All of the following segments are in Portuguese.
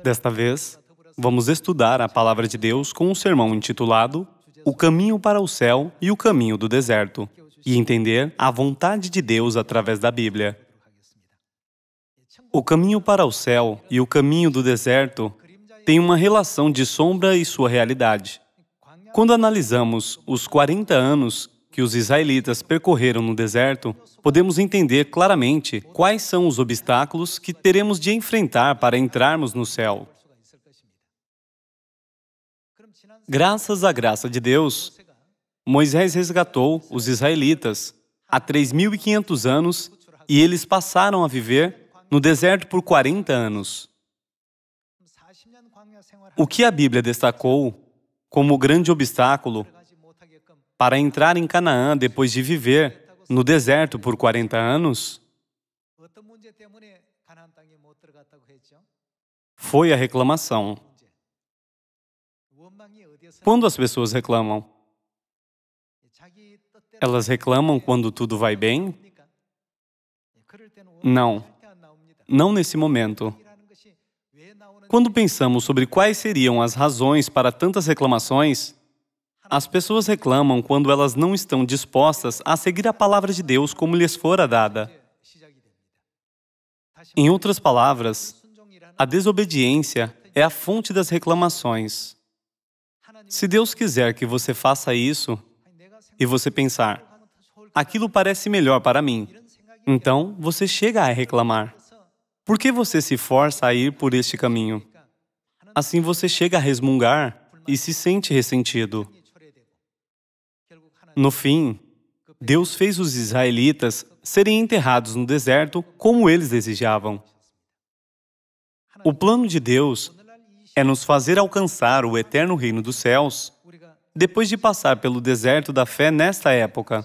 Desta vez, vamos estudar a Palavra de Deus com um sermão intitulado O Caminho para o Céu e o Caminho do Deserto, e entender a vontade de Deus através da Bíblia. O caminho para o céu e o caminho do deserto têm uma relação de sombra e sua realidade. Quando analisamos os 40 anos que os israelitas percorreram no deserto, podemos entender claramente quais são os obstáculos que teremos de enfrentar para entrarmos no céu. Graças à graça de Deus, Moisés resgatou os israelitas há 3.500 anos e eles passaram a viver no deserto por 40 anos. O que a Bíblia destacou como o grande obstáculo para entrar em Canaã depois de viver no deserto por 40 anos foi a reclamação. Quando as pessoas reclamam? Elas reclamam quando tudo vai bem? Não nesse momento. Quando pensamos sobre quais seriam as razões para tantas reclamações, as pessoas reclamam quando elas não estão dispostas a seguir a palavra de Deus como lhes fora dada. Em outras palavras, a desobediência é a fonte das reclamações. Se Deus quiser que você faça isso, e você pensar, aquilo parece melhor para mim, então você chega a reclamar. Por que você se força a ir por este caminho? Assim você chega a resmungar e se sente ressentido. No fim, Deus fez os israelitas serem enterrados no deserto como eles desejavam. O plano de Deus é nos fazer alcançar o eterno reino dos céus depois de passar pelo deserto da fé nesta época.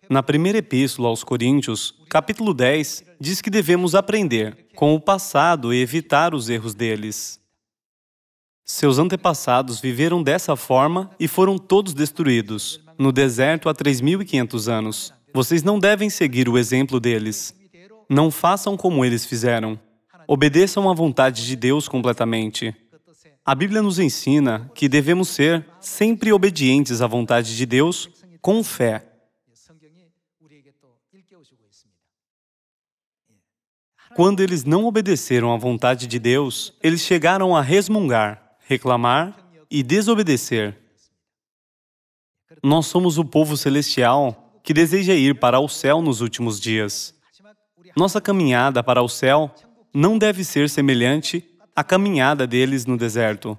Na primeira epístola aos Coríntios, capítulo 10, diz que devemos aprender com o passado e evitar os erros deles. Seus antepassados viveram dessa forma e foram todos destruídos, no deserto há 3.500 anos. Vocês não devem seguir o exemplo deles. Não façam como eles fizeram. Obedeçam à vontade de Deus completamente. A Bíblia nos ensina que devemos ser sempre obedientes à vontade de Deus com fé. Quando eles não obedeceram à vontade de Deus, eles chegaram a resmungar, reclamar e desobedecer. Nós somos o povo celestial que deseja ir para o céu nos últimos dias. Nossa caminhada para o céu não deve ser semelhante à caminhada deles no deserto.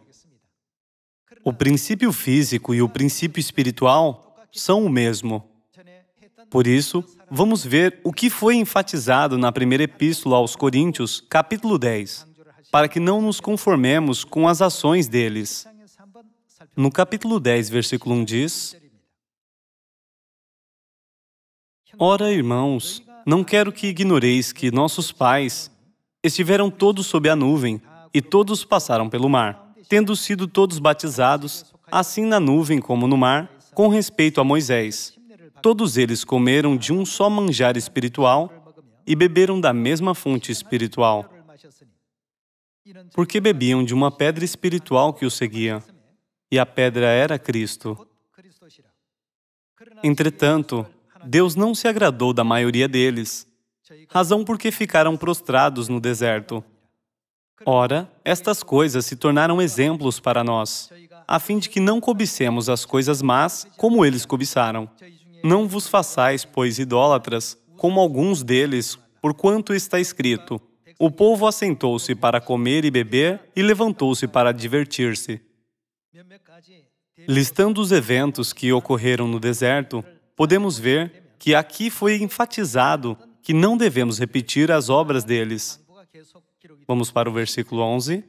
O princípio físico e o princípio espiritual são o mesmo. Por isso, vamos ver o que foi enfatizado na primeira epístola aos Coríntios, capítulo 10, para que não nos conformemos com as ações deles. No capítulo 10, versículo 1 diz: Ora, irmãos, não quero que ignoreis que nossos pais estiveram todos sob a nuvem e todos passaram pelo mar, tendo sido todos batizados, assim na nuvem como no mar, com respeito a Moisés. Todos eles comeram de um só manjar espiritual e beberam da mesma fonte espiritual, porque bebiam de uma pedra espiritual que os seguia, e a pedra era Cristo. Entretanto, Deus não se agradou da maioria deles, razão porque ficaram prostrados no deserto. Ora, estas coisas se tornaram exemplos para nós, a fim de que não cobicemos as coisas más como eles cobiçaram. Não vos façais, pois, idólatras, como alguns deles, porquanto está escrito: o povo assentou-se para comer e beber e levantou-se para divertir-se. Listando os eventos que ocorreram no deserto, podemos ver que aqui foi enfatizado que não devemos repetir as obras deles. Vamos para o versículo 11.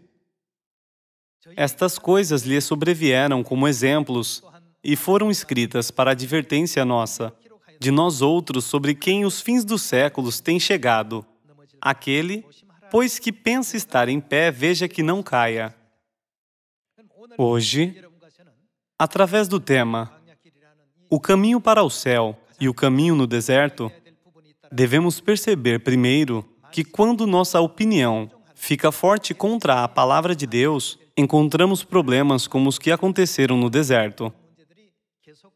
Estas coisas lhes sobrevieram como exemplos e foram escritas para advertência nossa, de nós outros sobre quem os fins dos séculos têm chegado. Aquele, pois que pensa estar em pé, veja que não caia. Hoje, através do tema O caminho para o céu e o caminho no deserto, devemos perceber primeiro que quando nossa opinião fica forte contra a palavra de Deus, encontramos problemas como os que aconteceram no deserto.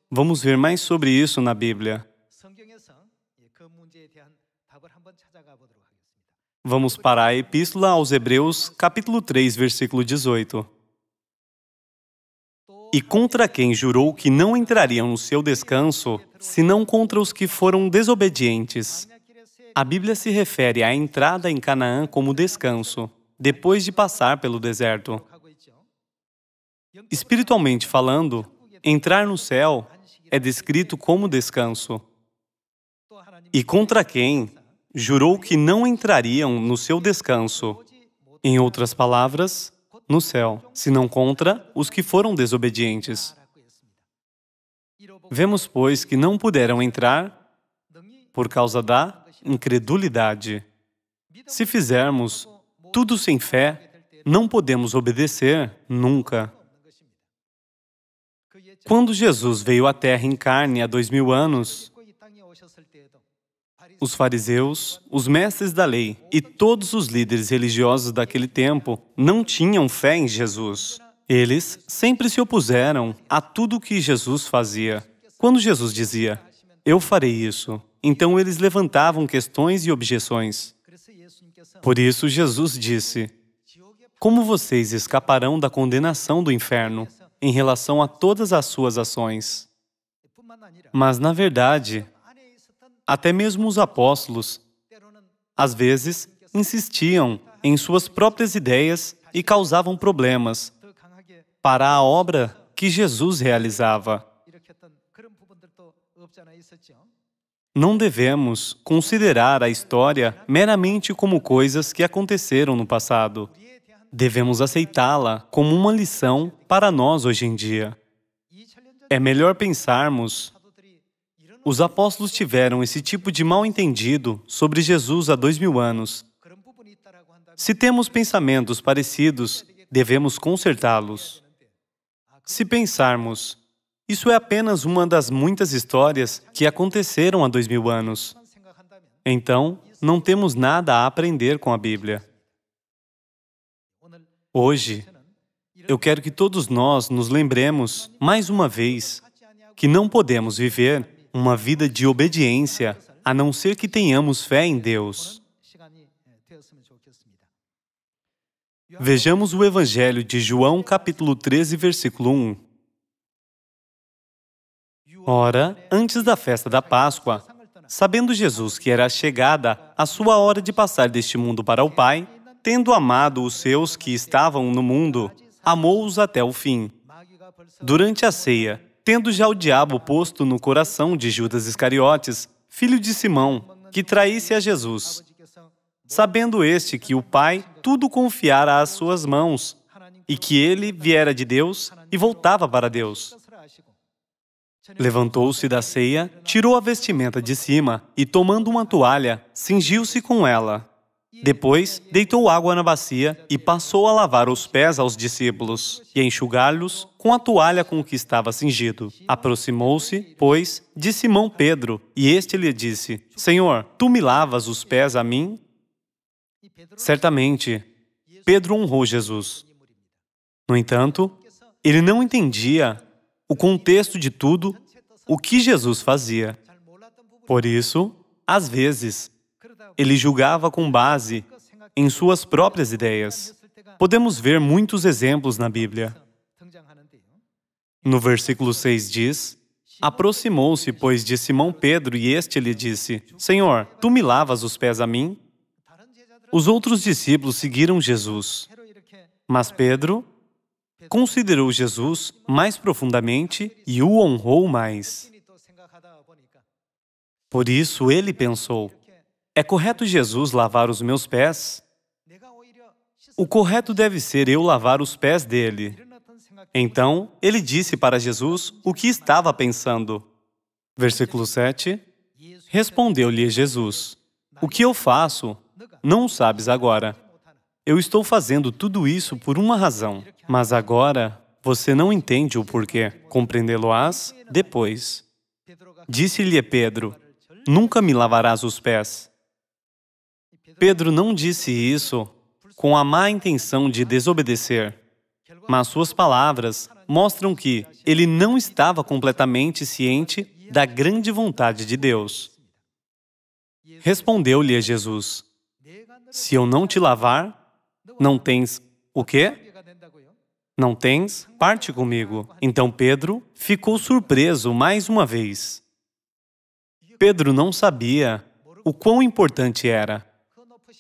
Vamos ver mais sobre isso na Bíblia. Vamos para a Epístola aos Hebreus, capítulo 3, versículo 18. E contra quem jurou que não entrariam no seu descanso, senão contra os que foram desobedientes. A Bíblia se refere à entrada em Canaã como descanso, depois de passar pelo deserto. Espiritualmente falando, entrar no céu é descrito como descanso. E contra quem jurou que não entrariam no seu descanso, em outras palavras, no céu, senão contra os que foram desobedientes. Vemos, pois, que não puderam entrar por causa da incredulidade. Se fizermos tudo sem fé, não podemos obedecer nunca. Quando Jesus veio à Terra em carne há 2000 anos, os fariseus, os mestres da lei e todos os líderes religiosos daquele tempo não tinham fé em Jesus. Eles sempre se opuseram a tudo o que Jesus fazia. Quando Jesus dizia, "Eu farei isso", então eles levantavam questões e objeções. Por isso, Jesus disse, "Como vocês escaparão da condenação do inferno em relação a todas as suas ações?" Mas, na verdade, até mesmo os apóstolos, às vezes, insistiam em suas próprias ideias e causavam problemas para a obra que Jesus realizava. Não devemos considerar a história meramente como coisas que aconteceram no passado. Devemos aceitá-la como uma lição para nós hoje em dia. É melhor pensarmos: os apóstolos tiveram esse tipo de mal-entendido sobre Jesus há 2000 anos. Se temos pensamentos parecidos, devemos consertá-los. Se pensarmos, isso é apenas uma das muitas histórias que aconteceram há 2000 anos, então não temos nada a aprender com a Bíblia. Hoje, eu quero que todos nós nos lembremos, mais uma vez, que não podemos viver uma vida de obediência, a não ser que tenhamos fé em Deus. Vejamos o Evangelho de João, capítulo 13, versículo 1. Ora, antes da festa da Páscoa, sabendo Jesus que era chegada a sua hora de passar deste mundo para o Pai, tendo amado os seus que estavam no mundo, amou-os até o fim. Durante a ceia, tendo já o diabo posto no coração de Judas Iscariotes, filho de Simão, que traísse a Jesus, sabendo este que o Pai tudo confiara às suas mãos, e que ele viera de Deus e voltava para Deus. Levantou-se da ceia, tirou a vestimenta de cima e, tomando uma toalha, cingiu-se com ela. Depois, deitou água na bacia e passou a lavar os pés aos discípulos e a enxugá-los com a toalha com que estava cingido. Aproximou-se, pois, de Simão Pedro, e este lhe disse, "Senhor, tu me lavas os pés a mim?" Certamente, Pedro honrou Jesus. No entanto, ele não entendia o contexto de tudo o que Jesus fazia. Por isso, às vezes, ele julgava com base em suas próprias ideias. Podemos ver muitos exemplos na Bíblia. No versículo 6 diz, "Aproximou-se, pois, de Simão Pedro, e este lhe disse, Senhor, tu me lavas os pés a mim?" Os outros discípulos seguiram Jesus, mas Pedro considerou Jesus mais profundamente e o honrou mais. Por isso, ele pensou, é correto Jesus lavar os meus pés? O correto deve ser eu lavar os pés dele. Então, ele disse para Jesus o que estava pensando. Versículo 7. Respondeu-lhe Jesus, "O que eu faço, não o sabes agora. Eu estou fazendo tudo isso por uma razão, mas agora você não entende o porquê. Compreendê-lo-ás depois." Disse-lhe Pedro, "Nunca me lavarás os pés." Pedro não disse isso com a má intenção de desobedecer. Mas suas palavras mostram que ele não estava completamente ciente da grande vontade de Deus. Respondeu-lhe Jesus: se eu não te lavar, não tens o quê? Não tens parte comigo. Então Pedro ficou surpreso mais uma vez. Pedro não sabia o quão importante era.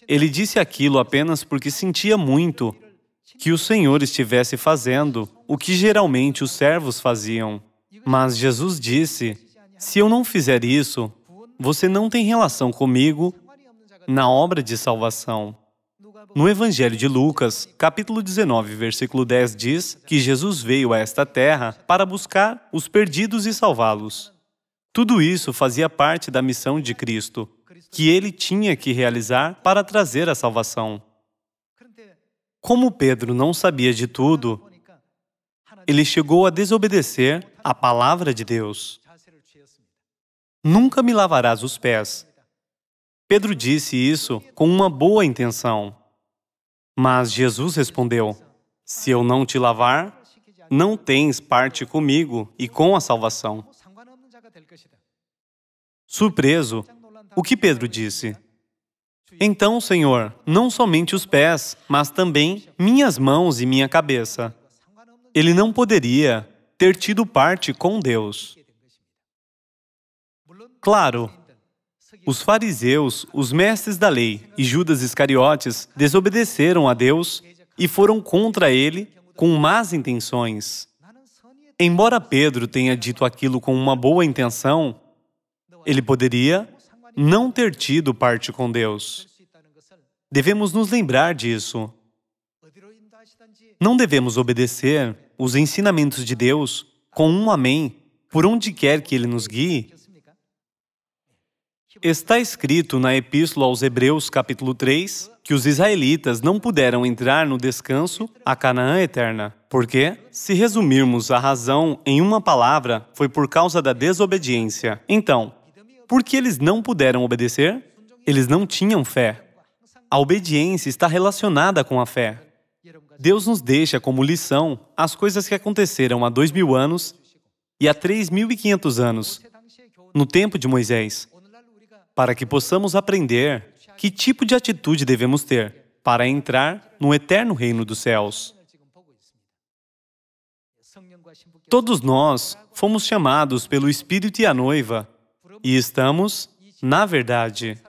Ele disse aquilo apenas porque sentia muito que o Senhor estivesse fazendo o que geralmente os servos faziam. Mas Jesus disse: se eu não fizer isso, você não tem relação comigo na obra de salvação. No Evangelho de Lucas, capítulo 19, versículo 10, diz que Jesus veio a esta terra para buscar os perdidos e salvá-los. Tudo isso fazia parte da missão de Cristo, que ele tinha que realizar para trazer a salvação. Como Pedro não sabia de tudo, ele chegou a desobedecer a palavra de Deus. Nunca me lavarás os pés. Pedro disse isso com uma boa intenção. Mas Jesus respondeu: se eu não te lavar, não tens parte comigo e com a salvação. Surpreso, o que Pedro disse? Então, Senhor, não somente os pés, mas também minhas mãos e minha cabeça. Ele não poderia ter tido parte com Deus. Claro, os fariseus, os mestres da lei e Judas Iscariotes desobedeceram a Deus e foram contra ele com más intenções. Embora Pedro tenha dito aquilo com uma boa intenção, ele poderia não ter tido parte com Deus. Devemos nos lembrar disso. Não devemos obedecer os ensinamentos de Deus com um amém por onde quer que Ele nos guie. Está escrito na Epístola aos Hebreus, capítulo 3, que os israelitas não puderam entrar no descanso, a Canaã eterna. Porque, se resumirmos a razão em uma palavra, foi por causa da desobediência. Então, por que eles não puderam obedecer? Eles não tinham fé. A obediência está relacionada com a fé. Deus nos deixa como lição as coisas que aconteceram há 2000 anos e há 3500 anos, no tempo de Moisés, para que possamos aprender que tipo de atitude devemos ter para entrar no eterno reino dos céus. Todos nós fomos chamados pelo Espírito e a noiva, e estamos na verdade.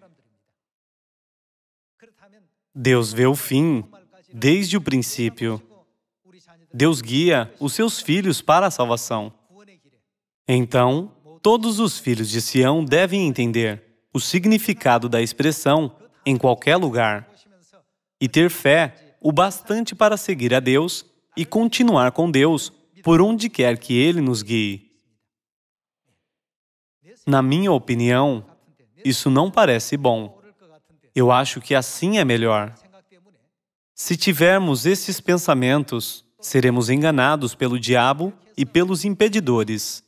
Deus vê o fim desde o princípio. Deus guia os seus filhos para a salvação. Então, todos os filhos de Sião devem entender o significado da expressão em qualquer lugar e ter fé o bastante para seguir a Deus e continuar com Deus por onde quer que Ele nos guie. Na minha opinião, isso não parece bom. Eu acho que assim é melhor. Se tivermos esses pensamentos, seremos enganados pelo diabo e pelos impedidores.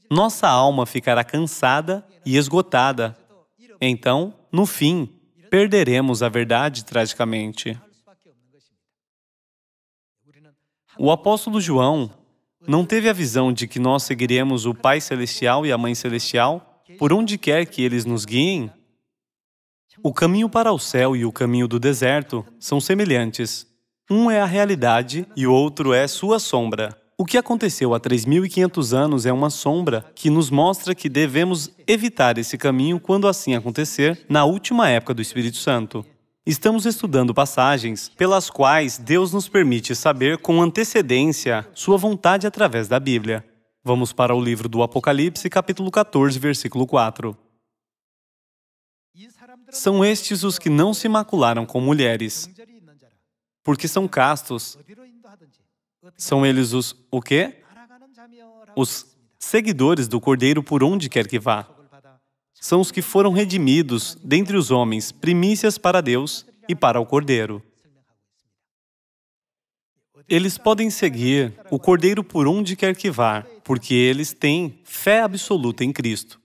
Nossa alma ficará cansada e esgotada. Então, no fim, perderemos a verdade tragicamente. O apóstolo João não teve a visão de que nós seguiremos o Pai Celestial e a Mãe Celestial por onde quer que eles nos guiem? O caminho para o céu e o caminho do deserto são semelhantes. Um é a realidade e o outro é sua sombra. O que aconteceu há 3500 anos é uma sombra que nos mostra que devemos evitar esse caminho quando assim acontecer na última época do Espírito Santo. Estamos estudando passagens pelas quais Deus nos permite saber com antecedência sua vontade através da Bíblia. Vamos para o livro do Apocalipse, capítulo 14, versículo 4. São estes os que não se macularam com mulheres, porque são castos. São eles os, o quê? Os seguidores do Cordeiro por onde quer que vá. São os que foram redimidos dentre os homens, primícias para Deus e para o Cordeiro. Eles podem seguir o Cordeiro por onde quer que vá, porque eles têm fé absoluta em Cristo.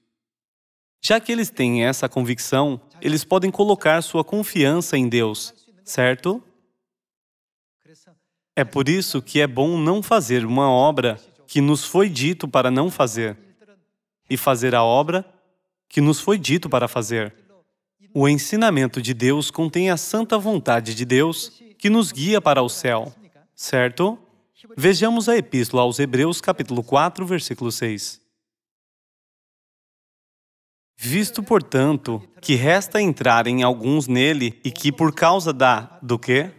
Já que eles têm essa convicção, eles podem colocar sua confiança em Deus, certo? É por isso que é bom não fazer uma obra que nos foi dito para não fazer, e fazer a obra que nos foi dito para fazer. O ensinamento de Deus contém a santa vontade de Deus que nos guia para o céu, certo? Vejamos a Epístola aos Hebreus, capítulo 4, versículo 6. Visto, portanto, que resta entrarem alguns nele e que por causa do quê?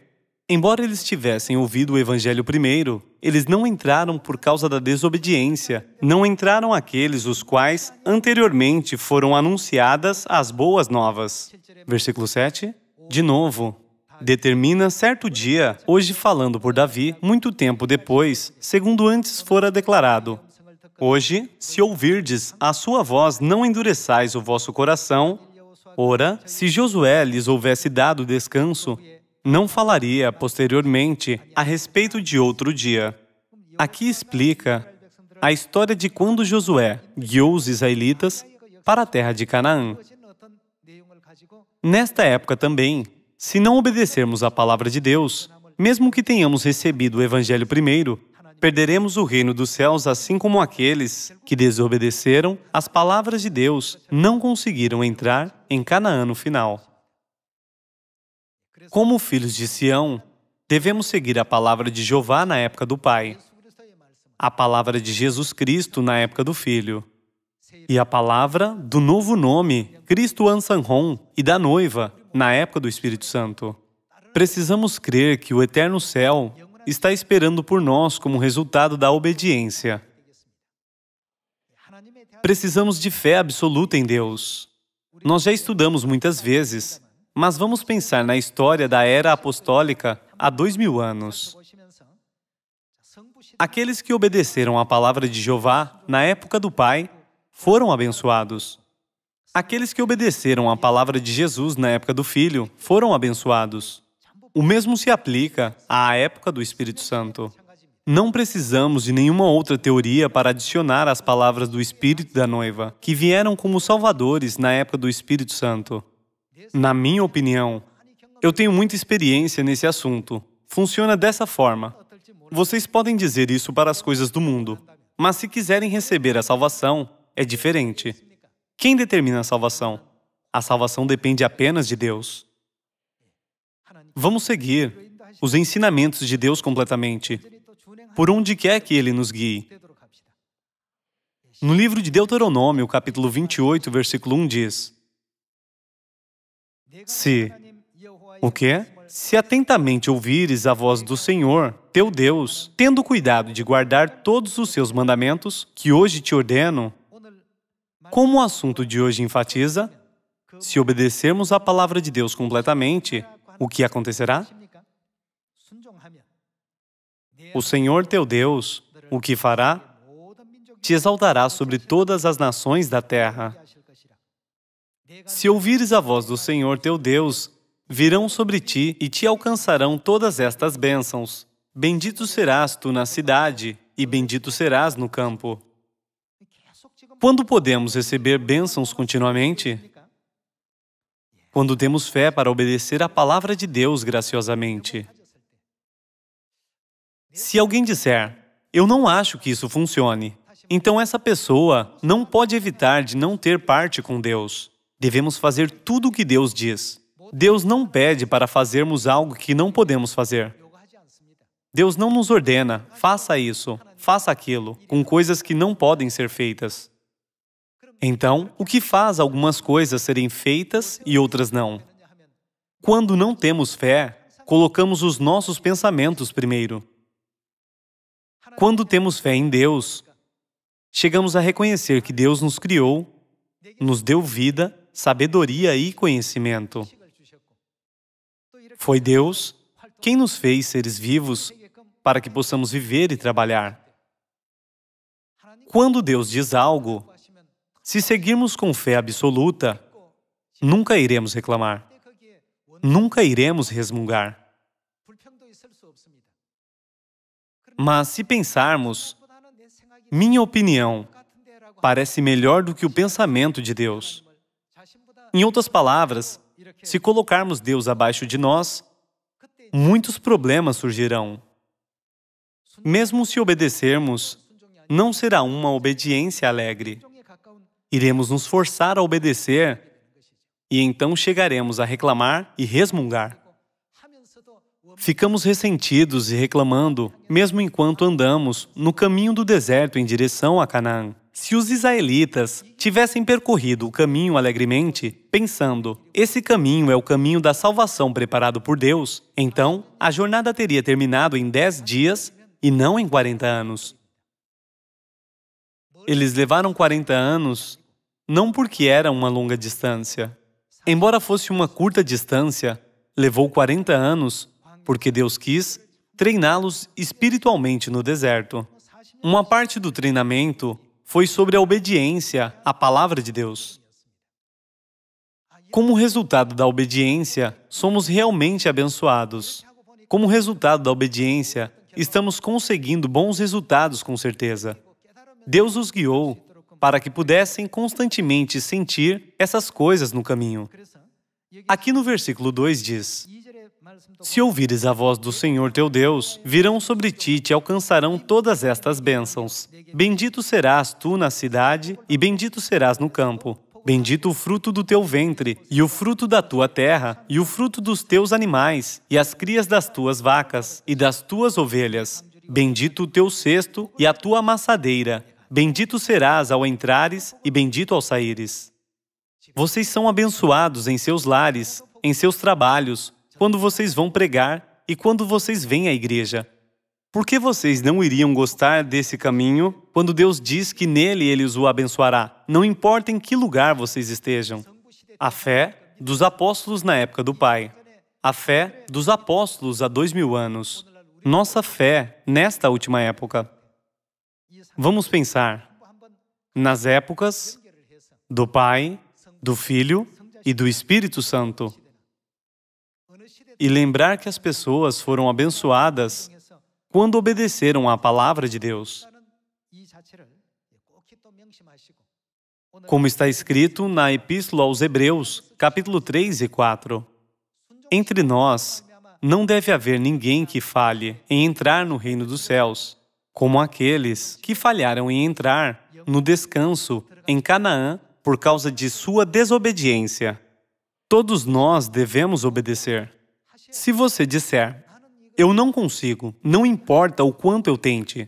Embora eles tivessem ouvido o Evangelho primeiro, eles não entraram por causa da desobediência. Não entraram aqueles os quais anteriormente foram anunciadas as boas novas. Versículo 7. De novo, determina certo dia, hoje falando por Davi, muito tempo depois, segundo antes fora declarado. Hoje, se ouvirdes a sua voz, não endureçais o vosso coração. Ora, se Josué lhes houvesse dado descanso, não falaria, posteriormente, a respeito de outro dia. Aqui explica a história de quando Josué guiou os israelitas para a terra de Canaã. Nesta época também, se não obedecermos à palavra de Deus, mesmo que tenhamos recebido o Evangelho primeiro, perderemos o reino dos céus, assim como aqueles que desobedeceram às palavras de Deus não conseguiram entrar em Canaã no final. Como filhos de Sião, devemos seguir a palavra de Jeová na época do Pai, a palavra de Jesus Cristo na época do Filho, e a palavra do novo nome, Cristo Ansanron, e da noiva, na época do Espírito Santo. Precisamos crer que o eterno céu está esperando por nós como resultado da obediência. Precisamos de fé absoluta em Deus. Nós já estudamos muitas vezes, mas vamos pensar na história da era apostólica há 2000 anos. Aqueles que obedeceram à palavra de Jeová na época do Pai foram abençoados. Aqueles que obedeceram à palavra de Jesus na época do Filho foram abençoados. O mesmo se aplica à época do Espírito Santo. Não precisamos de nenhuma outra teoria para adicionar as palavras do Espírito da noiva, que vieram como salvadores na época do Espírito Santo. Na minha opinião, eu tenho muita experiência nesse assunto. Funciona dessa forma. Vocês podem dizer isso para as coisas do mundo, mas se quiserem receber a salvação, é diferente. Quem determina a salvação? A salvação depende apenas de Deus. Vamos seguir os ensinamentos de Deus completamente, por onde quer que Ele nos guie. No livro de Deuteronômio, capítulo 28, versículo 1 diz: O quê? Se atentamente ouvires a voz do Senhor, teu Deus, tendo cuidado de guardar todos os seus mandamentos, que hoje te ordeno, como o assunto de hoje enfatiza, se obedecermos à palavra de Deus completamente, o que acontecerá? O Senhor teu Deus, o que fará? Te exaltará sobre todas as nações da terra. Se ouvires a voz do Senhor teu Deus, virão sobre ti e te alcançarão todas estas bênçãos. Bendito serás tu na cidade e bendito serás no campo. Quando podemos receber bênçãos continuamente? Quando temos fé para obedecer à palavra de Deus graciosamente. Se alguém disser, eu não acho que isso funcione, então essa pessoa não pode evitar de não ter parte com Deus. Devemos fazer tudo o que Deus diz. Deus não pede para fazermos algo que não podemos fazer. Deus não nos ordena, faça isso, faça aquilo, com coisas que não podem ser feitas. Então, o que faz algumas coisas serem feitas e outras não? Quando não temos fé, colocamos os nossos pensamentos primeiro. Quando temos fé em Deus, chegamos a reconhecer que Deus nos criou, nos deu vida, sabedoria e conhecimento. Foi Deus quem nos fez seres vivos para que possamos viver e trabalhar. Quando Deus diz algo, se seguirmos com fé absoluta, nunca iremos reclamar. Nunca iremos resmungar. Mas se pensarmos, minha opinião parece melhor do que o pensamento de Deus. Em outras palavras, se colocarmos Deus abaixo de nós, muitos problemas surgirão. Mesmo se obedecermos, não será uma obediência alegre. Iremos nos forçar a obedecer e então chegaremos a reclamar e resmungar. Ficamos ressentidos e reclamando, mesmo enquanto andamos no caminho do deserto em direção a Canaã. Se os israelitas tivessem percorrido o caminho alegremente, pensando, esse caminho é o caminho da salvação preparado por Deus, então a jornada teria terminado em 10 dias e não em 40 anos. Eles levaram 40 anos não porque era uma longa distância. Embora fosse uma curta distância, levou 40 anos porque Deus quis treiná-los espiritualmente no deserto. Uma parte do treinamento foi sobre a obediência à palavra de Deus. Como resultado da obediência, somos realmente abençoados. Como resultado da obediência, estamos conseguindo bons resultados com certeza. Deus os guiou para que pudessem constantemente sentir essas coisas no caminho. Aqui no versículo 2 diz: se ouvires a voz do Senhor teu Deus, virão sobre ti e te alcançarão todas estas bênçãos. Bendito serás tu na cidade e bendito serás no campo. Bendito o fruto do teu ventre, e o fruto da tua terra, e o fruto dos teus animais, e as crias das tuas vacas, e das tuas ovelhas. Bendito o teu cesto e a tua amassadeira. Bendito serás ao entrares e bendito ao saíres. Vocês são abençoados em seus lares, em seus trabalhos, quando vocês vão pregar e quando vocês vêm à igreja. Por que vocês não iriam gostar desse caminho quando Deus diz que nele Ele os abençoará? Não importa em que lugar vocês estejam. A fé dos apóstolos na época do Pai. A fé dos apóstolos há 2000 anos. Nossa fé nesta última época. Vamos pensar nas épocas do Pai, do Filho e do Espírito Santo. E lembrar que as pessoas foram abençoadas quando obedeceram à palavra de Deus. Como está escrito na Epístola aos Hebreus, capítulo 3 e 4. Entre nós, não deve haver ninguém que falhe em entrar no reino dos céus, como aqueles que falharam em entrar no descanso em Canaã por causa de sua desobediência. Todos nós devemos obedecer. Se você disser, eu não consigo, não importa o quanto eu tente,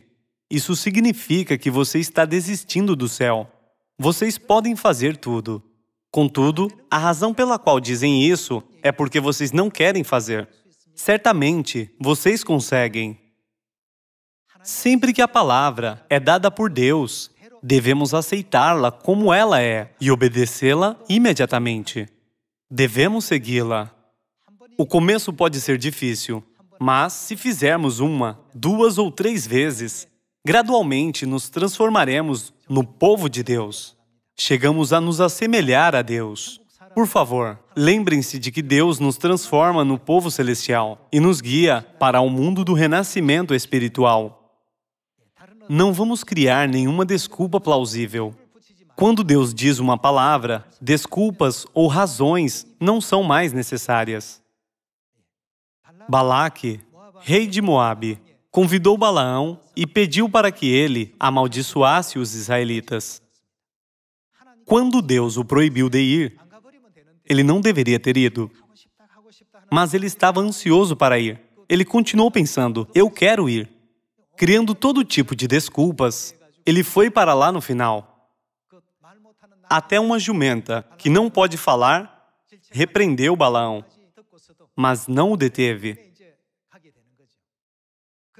isso significa que você está desistindo do céu. Vocês podem fazer tudo. Contudo, a razão pela qual dizem isso é porque vocês não querem fazer. Certamente, vocês conseguem. Sempre que a palavra é dada por Deus, devemos aceitá-la como ela é e obedecê-la imediatamente. Devemos segui-la. O começo pode ser difícil, mas se fizermos 1, 2 ou 3 vezes, gradualmente nos transformaremos no povo de Deus. Chegamos a nos assemelhar a Deus. Por favor, lembrem-se de que Deus nos transforma no povo celestial e nos guia para o mundo do renascimento espiritual. Não vamos criar nenhuma desculpa plausível. Quando Deus diz uma palavra, desculpas ou razões não são mais necessárias. Balaque, rei de Moabe, convidou Balaão e pediu para que ele amaldiçoasse os israelitas. Quando Deus o proibiu de ir, ele não deveria ter ido. Mas ele estava ansioso para ir. Ele continuou pensando, eu quero ir. Criando todo tipo de desculpas, ele foi para lá no final. Até uma jumenta, que não pode falar, repreendeu Balaão, mas não o deteve.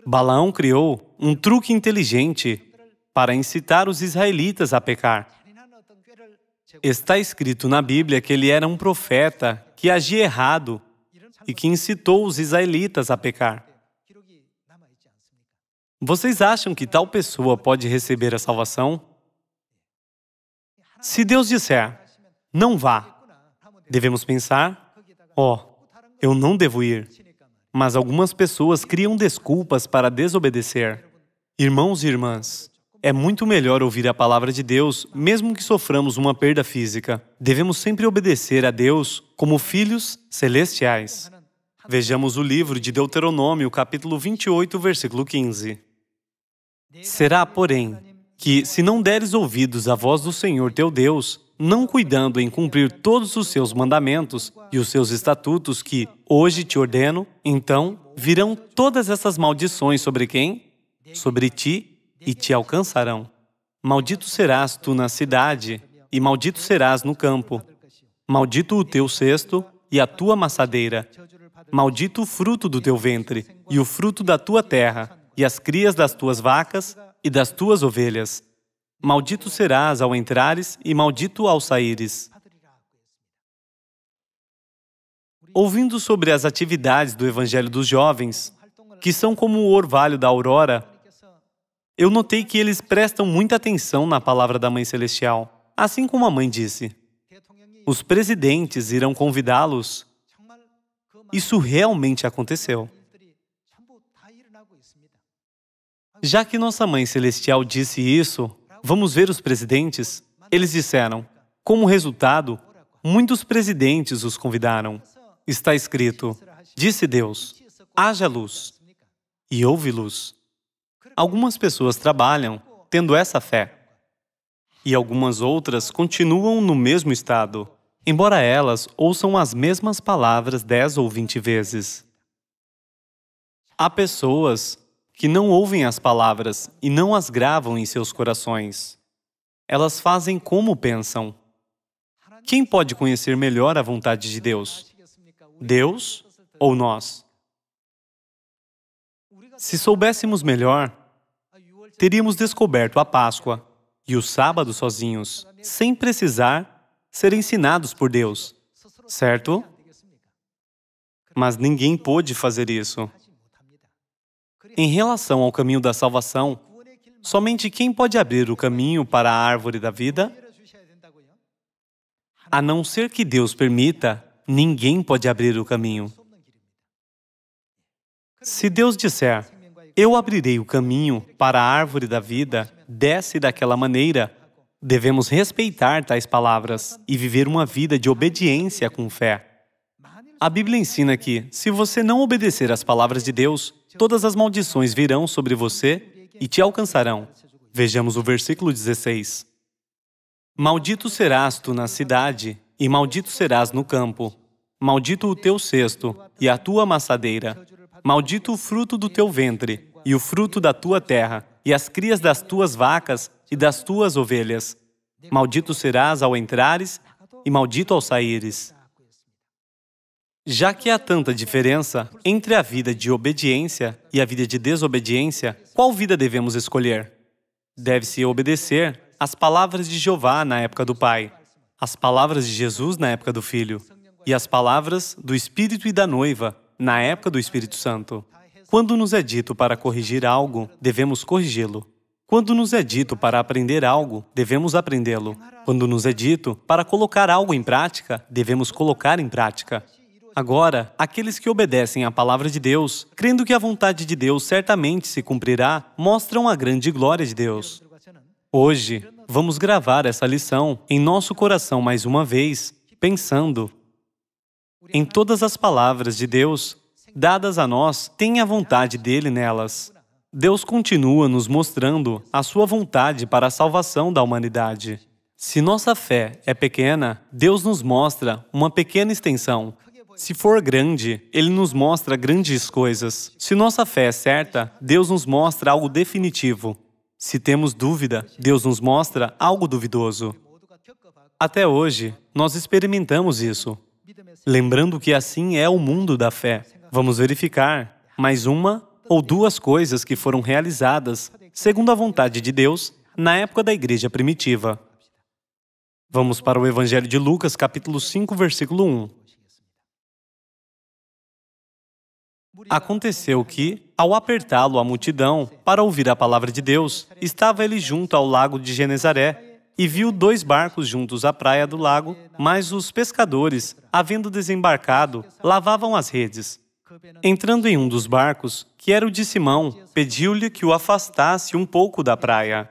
Balaão criou um truque inteligente para incitar os israelitas a pecar. Está escrito na Bíblia que ele era um profeta que agia errado e que incitou os israelitas a pecar. Vocês acham que tal pessoa pode receber a salvação? Se Deus disser, não vá, devemos pensar, eu não devo ir. Mas algumas pessoas criam desculpas para desobedecer. Irmãos e irmãs, é muito melhor ouvir a palavra de Deus, mesmo que soframos uma perda física. Devemos sempre obedecer a Deus como filhos celestiais. Vejamos o livro de Deuteronômio, capítulo 28, versículo 15. Será, porém, que, se não deres ouvidos à voz do Senhor teu Deus, não cuidando em cumprir todos os seus mandamentos e os seus estatutos que hoje te ordeno, então virão todas essas maldições sobre quem? Sobre ti, e te alcançarão. Maldito serás tu na cidade, e maldito serás no campo. Maldito o teu cesto e a tua amassadeira. Maldito o fruto do teu ventre, e o fruto da tua terra, e as crias das tuas vacas e das tuas ovelhas. Maldito serás ao entrares e maldito ao saíres. Ouvindo sobre as atividades do Evangelho dos Jovens, que são como o orvalho da aurora, eu notei que eles prestam muita atenção na palavra da Mãe Celestial. Assim como a mãe disse, os presidentes irão convidá-los. Isso realmente aconteceu. Já que nossa Mãe Celestial disse isso, vamos ver os presidentes? Eles disseram, como resultado, muitos presidentes os convidaram. Está escrito, disse Deus, haja luz, e houve luz. Algumas pessoas trabalham tendo essa fé, e algumas outras continuam no mesmo estado, embora elas ouçam as mesmas palavras 10 ou 20 vezes. Há pessoas que não ouvem as palavras e não as gravam em seus corações. Elas fazem como pensam. Quem pode conhecer melhor a vontade de Deus? Deus ou nós? Se soubéssemos melhor, teríamos descoberto a Páscoa e o sábado sozinhos, sem precisar ser ensinados por Deus, certo? Mas ninguém pôde fazer isso. Em relação ao caminho da salvação, somente quem pode abrir o caminho para a árvore da vida? A não ser que Deus permita, ninguém pode abrir o caminho. Se Deus disser, eu abrirei o caminho para a árvore da vida, desce daquela maneira, devemos respeitar tais palavras e viver uma vida de obediência com fé. A Bíblia ensina que, se você não obedecer às palavras de Deus, todas as maldições virão sobre você e te alcançarão. Vejamos o versículo 16. Maldito serás tu na cidade, e maldito serás no campo. Maldito o teu cesto e a tua amassadeira. Maldito o fruto do teu ventre, e o fruto da tua terra, e as crias das tuas vacas e das tuas ovelhas. Maldito serás ao entrares, e maldito ao saíres. Já que há tanta diferença entre a vida de obediência e a vida de desobediência, qual vida devemos escolher? Deve-se obedecer às palavras de Jeová na época do Pai, às palavras de Jesus na época do Filho, e às palavras do Espírito e da noiva na época do Espírito Santo. Quando nos é dito para corrigir algo, devemos corrigi-lo. Quando nos é dito para aprender algo, devemos aprendê-lo. Quando nos é dito para colocar algo em prática, devemos colocar em prática. Agora, aqueles que obedecem à palavra de Deus, crendo que a vontade de Deus certamente se cumprirá, mostram a grande glória de Deus. Hoje, vamos gravar essa lição em nosso coração mais uma vez, pensando em todas as palavras de Deus dadas a nós, tem a vontade dele nelas. Deus continua nos mostrando a sua vontade para a salvação da humanidade. Se nossa fé é pequena, Deus nos mostra uma pequena extensão. Se for grande, Ele nos mostra grandes coisas. Se nossa fé é certa, Deus nos mostra algo definitivo. Se temos dúvida, Deus nos mostra algo duvidoso. Até hoje, nós experimentamos isso. Lembrando que assim é o mundo da fé. Vamos verificar mais uma ou duas coisas que foram realizadas segundo a vontade de Deus na época da igreja primitiva. Vamos para o Evangelho de Lucas, capítulo 5, versículo 1. Aconteceu que, ao apertá-lo a multidão para ouvir a palavra de Deus, estava ele junto ao lago de Genezaré e viu 2 barcos juntos à praia do lago, mas os pescadores, havendo desembarcado, lavavam as redes. Entrando em um dos barcos, que era o de Simão, pediu-lhe que o afastasse um pouco da praia.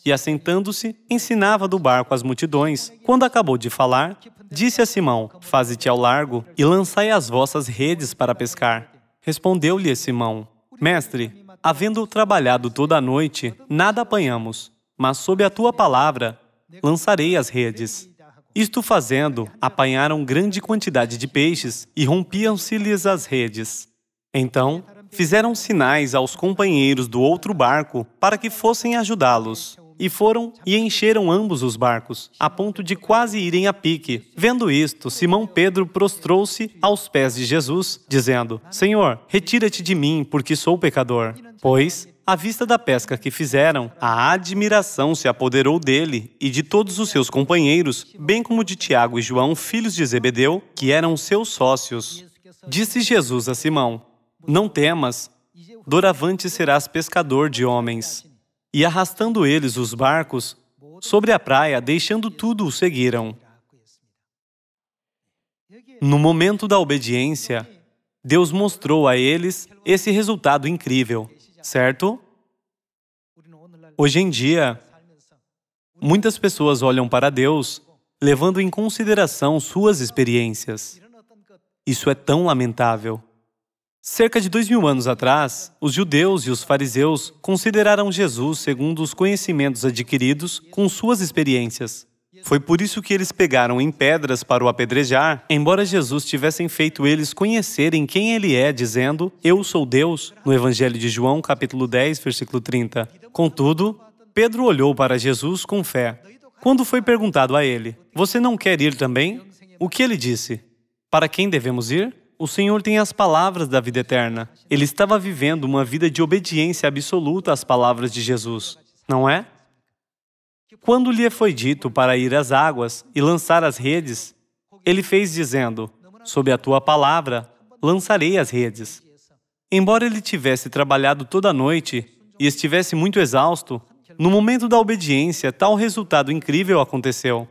E, assentando-se, ensinava do barco as multidões. Quando acabou de falar, disse a Simão, faze-te ao largo e lançai as vossas redes para pescar. Respondeu-lhe Simão, mestre, Havendo trabalhado toda a noite, nada apanhamos, mas sob a tua palavra lançarei as redes. Isto fazendo, apanharam grande quantidade de peixes e rompiam-se-lhes as redes. Então, fizeram sinais aos companheiros do outro barco para que fossem ajudá-los. E foram e encheram ambos os barcos, a ponto de quase irem a pique. Vendo isto, Simão Pedro prostrou-se aos pés de Jesus, dizendo: Senhor, retira-te de mim, porque sou pecador. Pois, à vista da pesca que fizeram, a admiração se apoderou dele e de todos os seus companheiros, bem como de Tiago e João, filhos de Zebedeu, que eram seus sócios. Disse Jesus a Simão: Não temas, doravante serás pescador de homens. E arrastando eles os barcos, sobre a praia, deixando tudo, o seguiram. No momento da obediência, Deus mostrou a eles esse resultado incrível, certo? Hoje em dia, muitas pessoas olham para Deus, levando em consideração suas experiências. Isso é tão lamentável. Cerca de 2000 anos atrás, os judeus e os fariseus consideraram Jesus segundo os conhecimentos adquiridos com suas experiências. Foi por isso que eles pegaram em pedras para o apedrejar, embora Jesus tivessem feito eles conhecerem quem Ele é, dizendo: Eu sou Deus, no Evangelho de João, capítulo 10, versículo 30. Contudo, Pedro olhou para Jesus com fé. Quando foi perguntado a ele: Você não quer ir também? O que ele disse? Para quem devemos ir? O Senhor tem as palavras da vida eterna. Ele estava vivendo uma vida de obediência absoluta às palavras de Jesus, não é? Quando lhe foi dito para ir às águas e lançar as redes, ele fez dizendo: Sob a tua palavra, lançarei as redes. Embora ele tivesse trabalhado toda a noite e estivesse muito exausto, no momento da obediência, tal resultado incrível aconteceu.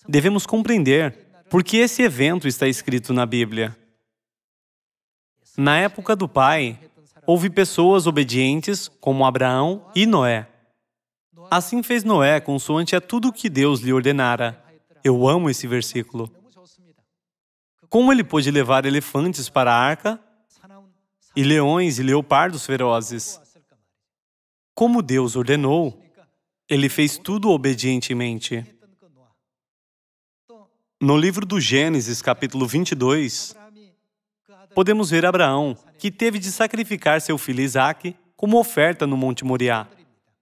Devemos compreender por que esse evento está escrito na Bíblia. Na época do Pai, houve pessoas obedientes, como Abraão e Noé. Assim fez Noé, consoante a tudo que Deus lhe ordenara. Eu amo esse versículo. Como ele pôde levar elefantes para a arca, e leões e leopardos ferozes? Como Deus ordenou, ele fez tudo obedientemente. No livro do Gênesis, capítulo 22, podemos ver Abraão, que teve de sacrificar seu filho Isaque como oferta no Monte Moriá.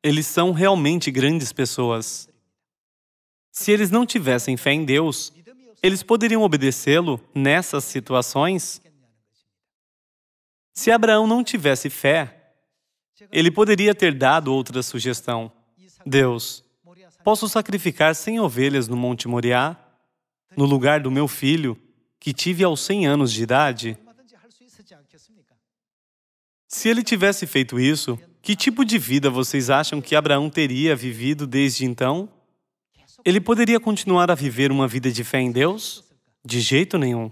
Eles são realmente grandes pessoas. Se eles não tivessem fé em Deus, eles poderiam obedecê-lo nessas situações? Se Abraão não tivesse fé, ele poderia ter dado outra sugestão. Deus, posso sacrificar 100 ovelhas no Monte Moriá, no lugar do meu filho, que tive aos 100 anos de idade? Se ele tivesse feito isso, que tipo de vida vocês acham que Abraão teria vivido desde então? Ele poderia continuar a viver uma vida de fé em Deus? De jeito nenhum.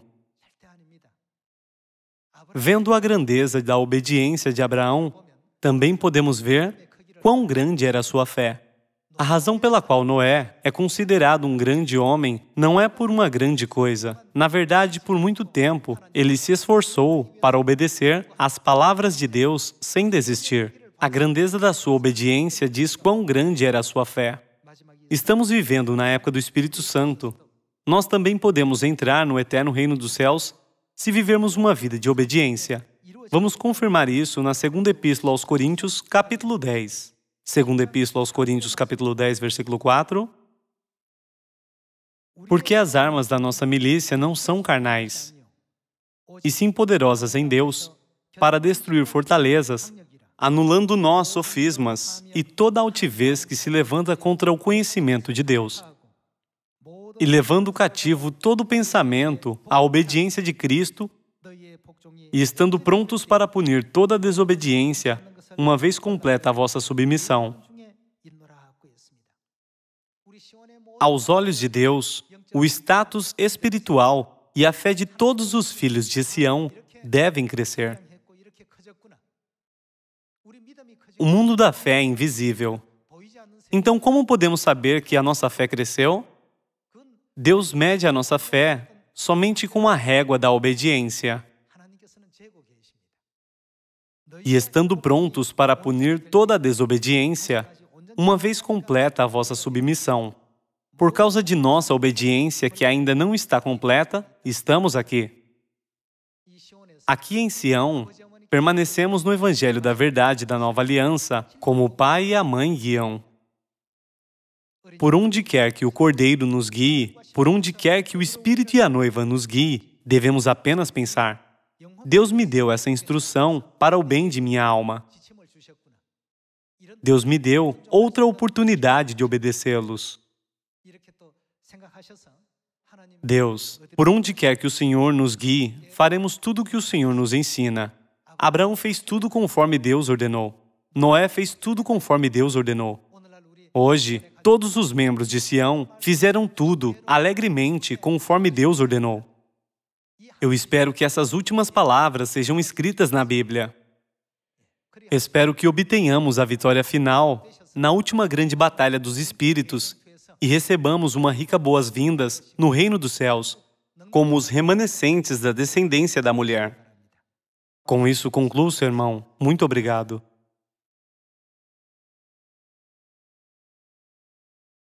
Vendo a grandeza da obediência de Abraão, também podemos ver quão grande era a sua fé. A razão pela qual Noé é considerado um grande homem não é por uma grande coisa. Na verdade, por muito tempo, ele se esforçou para obedecer às palavras de Deus sem desistir. A grandeza da sua obediência diz quão grande era a sua fé. Estamos vivendo na época do Espírito Santo. Nós também podemos entrar no eterno reino dos céus se vivermos uma vida de obediência. Vamos confirmar isso na segunda epístola aos Coríntios, capítulo 10. Segunda epístola aos Coríntios, capítulo 10, versículo 4. Porque as armas da nossa milícia não são carnais, e sim poderosas em Deus, para destruir fortalezas, anulando nós sofismas e toda altivez que se levanta contra o conhecimento de Deus, e levando cativo todo pensamento à obediência de Cristo, e estando prontos para punir toda desobediência, uma vez completa a vossa submissão. Aos olhos de Deus, o status espiritual e a fé de todos os filhos de Sião devem crescer. O mundo da fé é invisível. Então, como podemos saber que a nossa fé cresceu? Deus mede a nossa fé somente com a régua da obediência. e estando prontos para punir toda a desobediência, uma vez completa a vossa submissão. Por causa de nossa obediência que ainda não está completa, estamos aqui. Aqui em Sião, permanecemos no Evangelho da Verdade da Nova Aliança, como o pai e a mãe guiam. Por onde quer que o Cordeiro nos guie, por onde quer que o Espírito e a noiva nos guie, devemos apenas pensar: Deus me deu essa instrução para o bem de minha alma. Deus me deu outra oportunidade de obedecê-los. Deus, por onde quer que o Senhor nos guie, faremos tudo o que o Senhor nos ensina. Abraão fez tudo conforme Deus ordenou. Noé fez tudo conforme Deus ordenou. Hoje, todos os membros de Sião fizeram tudo alegremente conforme Deus ordenou. Eu espero que essas últimas palavras sejam escritas na Bíblia. Espero que obtenhamos a vitória final na última grande batalha dos Espíritos e recebamos uma rica boas-vindas no reino dos céus, como os remanescentes da descendência da mulher. Com isso concluo, sermão. Muito obrigado.